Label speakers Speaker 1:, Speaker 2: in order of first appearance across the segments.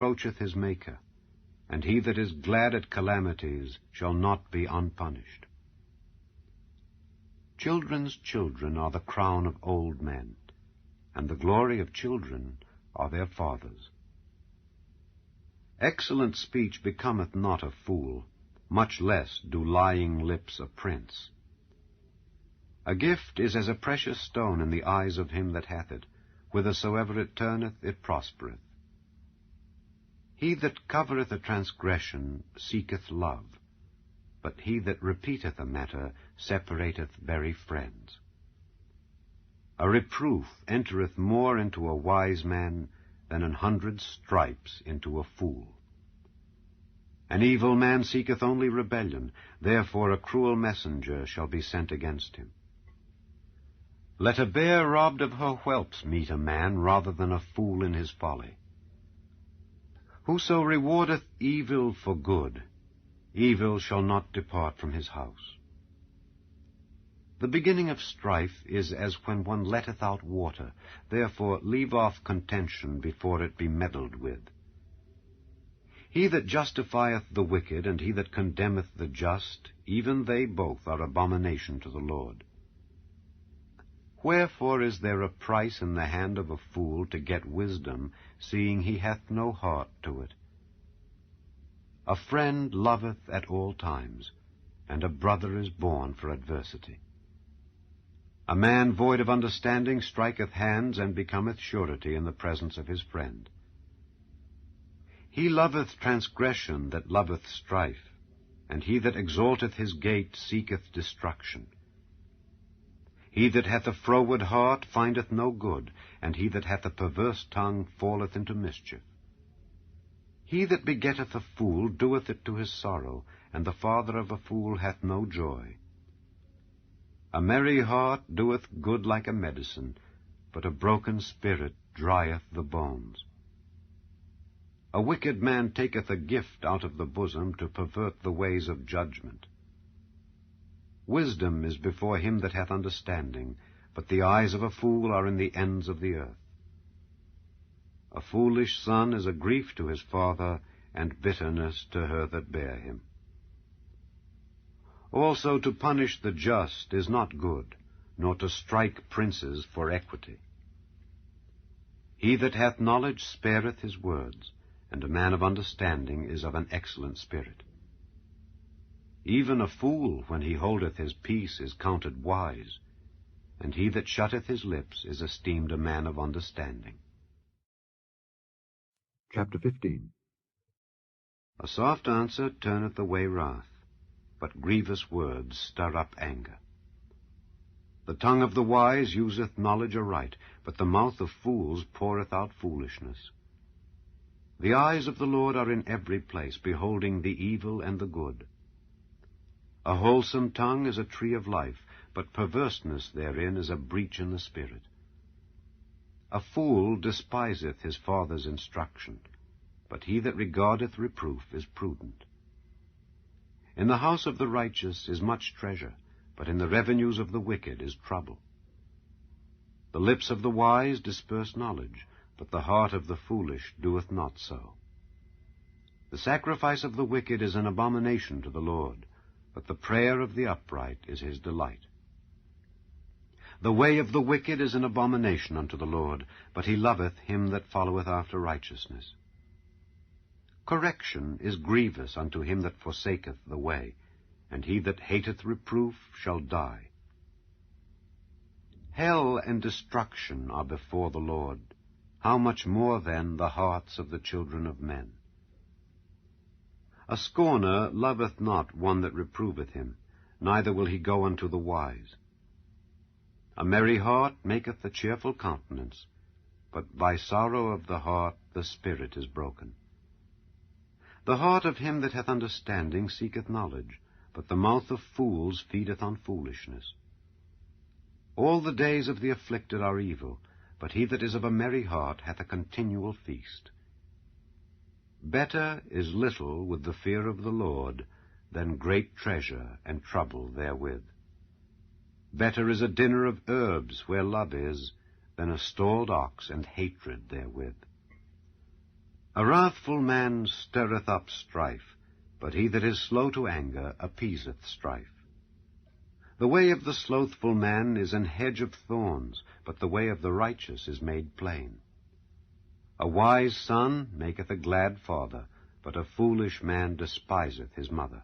Speaker 1: approacheth his Maker, and he that is glad at calamities shall not be unpunished. Children's children are the crown of old men, and the glory of children are their fathers. Excellent speech becometh not a fool, much less do lying lips a prince. A gift is as a precious stone in the eyes of him that hath it, whithersoever it turneth, it prospereth. He that covereth a transgression seeketh love, but he that repeateth a matter separateth very friends. A reproof entereth more into a wise man than 100 stripes into a fool. An evil man seeketh only rebellion, therefore a cruel messenger shall be sent against him. Let a bear robbed of her whelps meet a man rather than a fool in his folly. Whoso rewardeth evil for good, evil shall not depart from his house. The beginning of strife is as when one letteth out water, therefore leave off contention before it be meddled with. He that justifieth the wicked, and he that condemneth the just, even they both are abomination to the Lord. Wherefore is there a price in the hand of a fool to get wisdom, seeing he hath no heart to it? A friend loveth at all times, and a brother is born for adversity. A man void of understanding striketh hands, and becometh surety in the presence of his friend. He loveth transgression that loveth strife, and he that exalteth his gate seeketh destruction. He that hath a froward heart findeth no good, and he that hath a perverse tongue falleth into mischief. He that begetteth a fool doeth it to his sorrow, and the father of a fool hath no joy. A merry heart doeth good like a medicine, but a broken spirit drieth the bones. A wicked man taketh a gift out of the bosom to pervert the ways of judgment. Wisdom is before him that hath understanding, but the eyes of a fool are in the ends of the earth. A foolish son is a grief to his father, and bitterness to her that bare him. Also to punish the just is not good, nor to strike princes for equity. He that hath knowledge spareth his words, and a man of understanding is of an excellent spirit. Even a fool, when he holdeth his peace, is counted wise, and he that shutteth his lips is esteemed a man of understanding.
Speaker 2: Chapter 15.
Speaker 1: A soft answer turneth away wrath, but grievous words stir up anger. The tongue of the wise useth knowledge aright, but the mouth of fools poureth out foolishness. The eyes of the Lord are in every place, beholding the evil and the good. A wholesome tongue is a tree of life, but perverseness therein is a breach in the spirit. A fool despiseth his father's instruction, but he that regardeth reproof is prudent. In the house of the righteous is much treasure, but in the revenues of the wicked is trouble. The lips of the wise disperse knowledge, but the heart of the foolish doeth not so. The sacrifice of the wicked is an abomination to the Lord, but the prayer of the upright is his delight. The way of the wicked is an abomination unto the Lord, but he loveth him that followeth after righteousness. Correction is grievous unto him that forsaketh the way, and he that hateth reproof shall die. Hell and destruction are before the Lord. How much more then the hearts of the children of men? A scorner loveth not one that reproveth him, neither will he go unto the wise. A merry heart maketh a cheerful countenance, but by sorrow of the heart the spirit is broken. The heart of him that hath understanding seeketh knowledge, but the mouth of fools feedeth on foolishness. All the days of the afflicted are evil, but he that is of a merry heart hath a continual feast. Better is little with the fear of the Lord than great treasure and trouble therewith. Better is a dinner of herbs where love is, than a stalled ox and hatred therewith. A wrathful man stirreth up strife, but he that is slow to anger appeaseth strife. The way of the slothful man is an hedge of thorns, but the way of the righteous is made plain. A wise son maketh a glad father, but a foolish man despiseth his mother.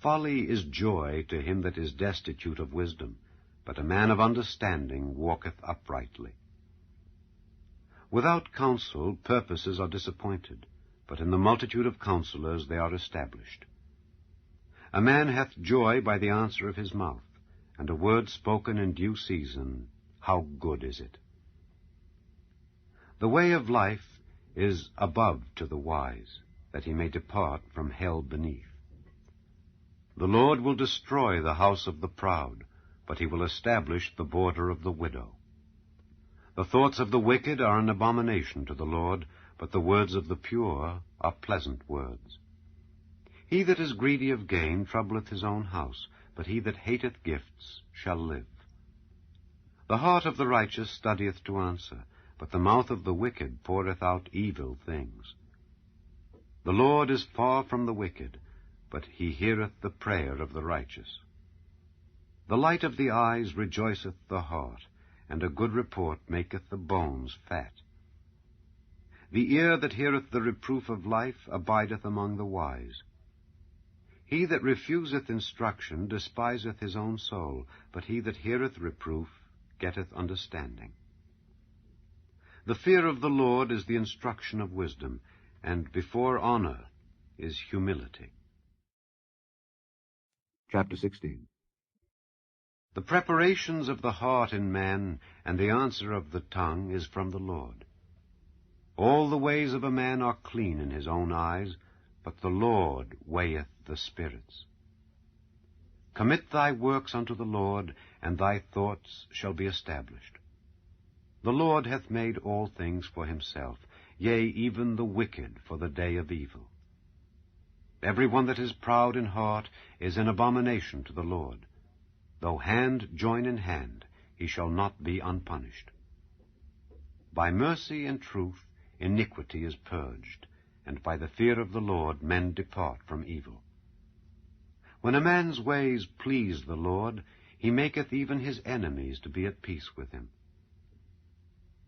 Speaker 1: Folly is joy to him that is destitute of wisdom, but a man of understanding walketh uprightly. Without counsel purposes are disappointed, but in the multitude of counselors they are established. A man hath joy by the answer of his mouth, and a word spoken in due season, how good is it! The way of life is above to the wise, that he may depart from hell beneath. The Lord will destroy the house of the proud, but he will establish the border of the widow. The thoughts of the wicked are an abomination to the Lord, but the words of the pure are pleasant words. He that is greedy of gain troubleth his own house, but he that hateth gifts shall live. The heart of the righteous studieth to answer, but the mouth of the wicked poureth out evil things. The Lord is far from the wicked, but he heareth the prayer of the righteous. The light of the eyes rejoiceth the heart, and a good report maketh the bones fat. The ear that heareth the reproof of life abideth among the wise. He that refuseth instruction despiseth his own soul, but he that heareth reproof getteth understanding. The fear of the Lord is the instruction of wisdom, and before honor is humility.
Speaker 2: Chapter 16.
Speaker 1: The preparations of the heart in man, and the answer of the tongue, is from the Lord. All the ways of a man are clean in his own eyes, but the Lord weigheth the spirits. Commit thy works unto the Lord, and thy thoughts shall be established. The Lord hath made all things for himself, yea, even the wicked for the day of evil. Every one that is proud in heart is an abomination to the Lord. Though hand join in hand, he shall not be unpunished. By mercy and truth iniquity is purged, and by the fear of the Lord men depart from evil. When a man's ways please the Lord, he maketh even his enemies to be at peace with him.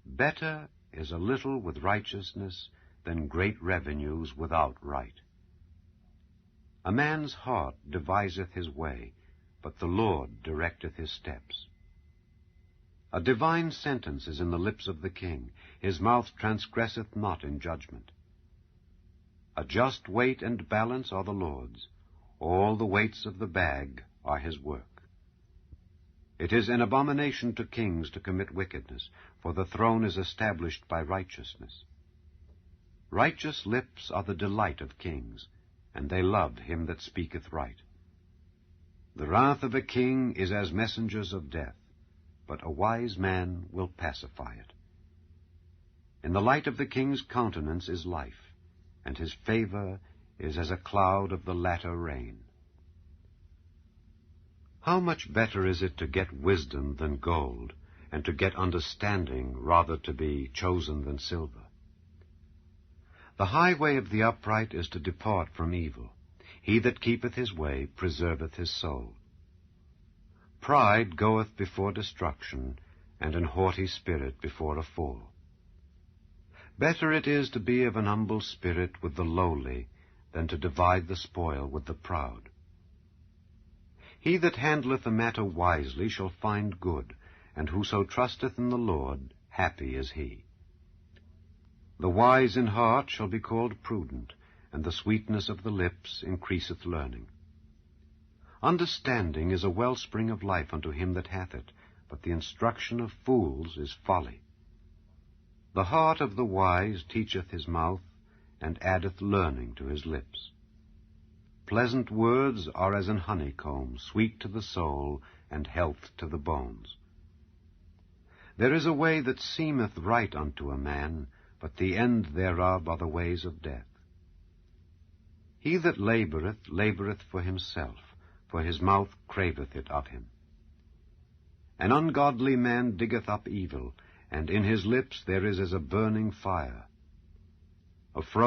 Speaker 1: Better is a little with righteousness than great revenues without right. A man's heart deviseth his way, but the Lord directeth his steps. A divine sentence is in the lips of the king, his mouth transgresseth not in judgment. A just weight and balance are the Lord's, all the weights of the bag are his work. It is an abomination to kings to commit wickedness, for the throne is established by righteousness. Righteous lips are the delight of kings, and they love him that speaketh right. The wrath of a king is as messengers of death, but a wise man will pacify it. In the light of the king's countenance is life, and his favor is as a cloud of the latter rain. How much better is it to get wisdom than gold, and to get understanding rather to be chosen than silver? The highway of the upright is to depart from evil. He that keepeth his way preserveth his soul. Pride goeth before destruction, and an haughty spirit before a fall. Better it is to be of an humble spirit with the lowly, than to divide the spoil with the proud. He that handleth a matter wisely shall find good, and whoso trusteth in the Lord, happy is he. The wise in heart shall be called prudent, and the sweetness of the lips increaseth learning. Understanding is a wellspring of life unto him that hath it, but the instruction of fools is folly. The heart of the wise teacheth his mouth, and addeth learning to his lips. Pleasant words are as an honeycomb, sweet to the soul, and health to the bones. There is a way that seemeth right unto a man, but the end thereof are the ways of death. He that laboureth, laboureth for himself, for his mouth craveth it of him. An ungodly man diggeth up evil, and in his lips there is as a burning fire. A frozen